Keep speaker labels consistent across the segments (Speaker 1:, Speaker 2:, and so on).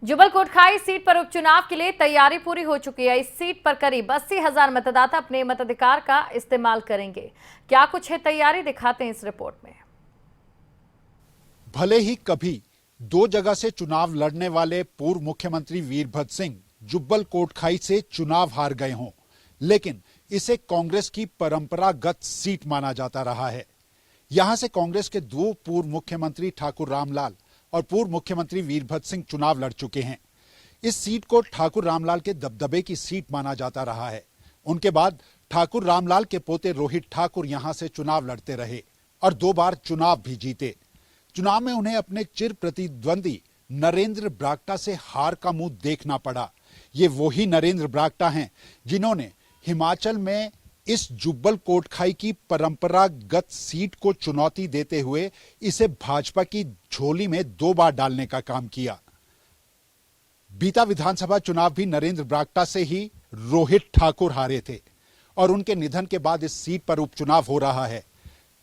Speaker 1: Jubbal Kotkhai seat पर उपचुनाव के लिए तैयारी पूरी हो चुकी है। इस सीट पर करीब 80,000 मतदाता अपने मताधिकार का इस्तेमाल करेंगे। क्या कुछ है तैयारी, दिखाते हैं इस रिपोर्ट में।
Speaker 2: भले ही कभी दो जगह से चुनाव लड़ने वाले पूर्व मुख्यमंत्री वीरभद्र सिंह जुब्बल कोटखाई से चुनाव हार गए हों, लेकिन इसे कांग्रेस की परंपरागत सीट माना जाता रहा है। यहां से कांग्रेस के दो पूर्व मुख्यमंत्री ठाकुर रामलाल और पूर्व मुख्यमंत्री वीरभद्र सिंह चुनाव लड़ चुके हैं। इस सीट को ठाकुर रामलाल के दबदबे की सीट माना जाता रहा है। उनके बाद ठाकुर रामलाल के पोते रोहित ठाकुर यहां से चुनाव लड़ते रहे और 2 बार चुनाव भी जीते। चुनाव में उन्हें अपने चिर प्रतिद्वंदी नरेंद्र बरागटा से हार का मुंह देखना पड़ा। ये वही नरेंद्र बरागटा हैं जिन्होंने हिमाचल में इस जुब्बल कोटखाई की परंपरागत सीट को चुनौती देते हुए इसे भाजपा की झोली में 2 बार डालने का काम किया। बीता विधानसभा चुनाव भी नरेंद्र बरागटा से ही रोहित ठाकुर हारे थे और उनके निधन के बाद इस सीट पर उपचुनाव हो रहा है।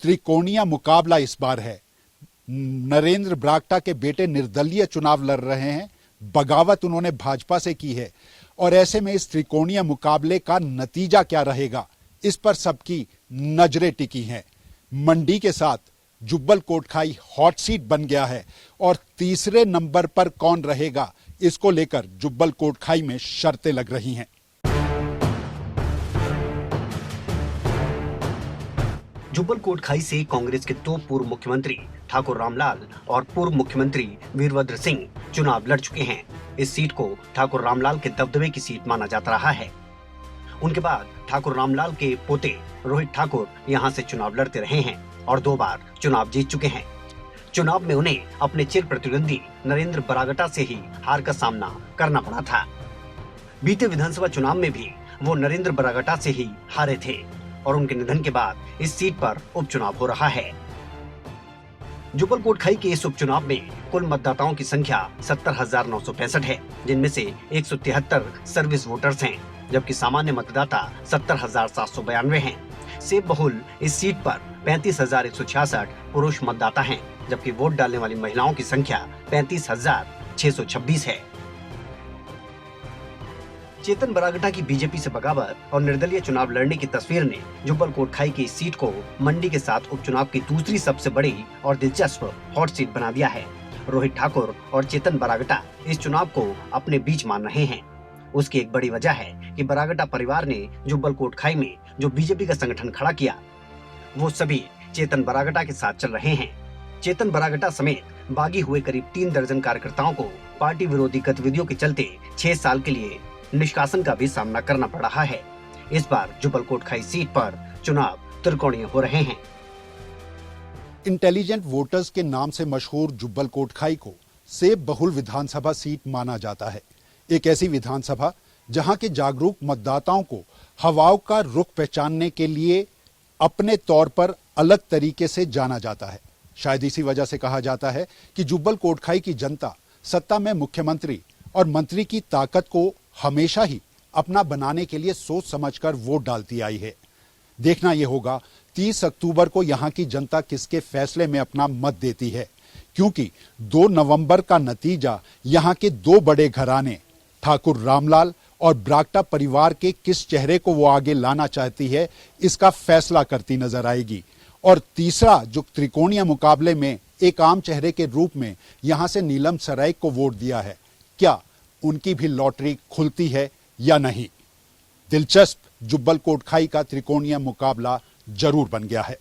Speaker 2: त्रिकोणीय मुकाबला इस बार है। नरेंद्र बरागटा के बेटे निर्दलीय चुनाव लड़ रहे हैं। बगावत उन्होंने भाजपा से की है और ऐसे में इस त्रिकोणीय मुकाबले का नतीजा क्या रहेगा, इस पर सबकी नजरें टिकी हैं। मंडी के साथ जुब्बल कोटखाई हॉट सीट बन गया है और तीसरे नंबर पर कौन रहेगा, इसको लेकर जुब्बल कोटखाई में शर्तें लग रही हैं।
Speaker 3: जुब्बल कोटखाई से कांग्रेस के 2 पूर्व मुख्यमंत्री ठाकुर रामलाल और पूर्व मुख्यमंत्री वीरभद्र सिंह चुनाव लड़ चुके हैं। इस सीट को ठाकुर रामलाल के दबदबे की सीट माना जाता रहा है। उनके बाद ठाकुर रामलाल के पोते रोहित ठाकुर यहां से चुनाव लड़ते रहे हैं और 2 बार चुनाव जीत चुके हैं। चुनाव में उन्हें अपने चिर प्रतिद्वंदी नरेंद्र बरागटा से ही हार का सामना करना पड़ा था। बीते विधानसभा चुनाव में भी वो नरेंद्र बरागटा से ही हारे थे और उनके निधन के बाद इस सीट पर उपचुनाव हो रहा है। जुब्बल कोटखाई के इस उपचुनाव में कुल मतदाताओं की संख्या 70,965 है, जिनमें से 173 सर्विस वोटर्स हैं, जबकि सामान्य मतदाता 70,792 हैं। सेब बहुल इस सीट पर 35,166 पुरुष मतदाता हैं, जबकि वोट डालने वाली महिलाओं की संख्या 35,626 है। चेतन बरागटा की बीजेपी से बगावत और निर्दलीय चुनाव लड़ने की तस्वीर ने जुब्बल कोटखाई की सीट को मंडी के साथ उपचुनाव की दूसरी सबसे बड़ी और दिलचस्प हॉट सीट बना दिया है। रोहित ठाकुर और चेतन बरागटा इस चुनाव को अपने बीच मान रहे हैं। उसकी एक बड़ी वजह है कि बरागटा परिवार ने जुब्बल कोटखाई में जो बीजेपी का संगठन खड़ा किया, वो सभी चेतन बरागटा के साथ चल रहे हैं। चेतन बरागटा समेत बागी हुए करीब 3 दर्जन कार्यकर्ताओं को पार्टी विरोधी गतिविधियों के चलते 6 साल के लिए निष्कासन का भी सामना करना पड़ रहा है। इस बार जुब्बल कोटखाई सीट पर चुनाव त्रिकोणीय हो रहे हैं।
Speaker 2: इंटेलिजेंट वोटर्स के नाम से मशहूर जुब्बल कोटखाई को सेब बहुल विधानसभा सीट माना जाता है। एक ऐसी विधानसभा जहां के जागरूक मतदाताओं को हवाओं का रुख पहचानने के लिए अपने तौर पर अलग तरीके से जाना जाता है। शायद इसी वजह से कहा जाता है कि जुब्बल कोटखाई की जनता सत्ता में मुख्यमंत्री और मंत्री की ताकत को हमेशा ही अपना बनाने के लिए सोच समझकर वोट डालती आई है। देखना यह होगा 30 अक्टूबर को यहां की जनता किसके फैसले में अपना मत देती है, क्योंकि 2 नवंबर का नतीजा यहां के 2 बड़े घराने ठाकुर रामलाल और बरागटा परिवार के किस चेहरे को वो आगे लाना चाहती है, इसका फैसला करती नजर आएगी। और तीसरा जो त्रिकोणीय मुकाबले में एक आम चेहरे के रूप में यहां से नीलम सराय को वोट दिया है, क्या उनकी भी लॉटरी खुलती है या नहीं? दिलचस्प जुब्बल कोटखाई का त्रिकोणीय मुकाबला जरूर बन गया है।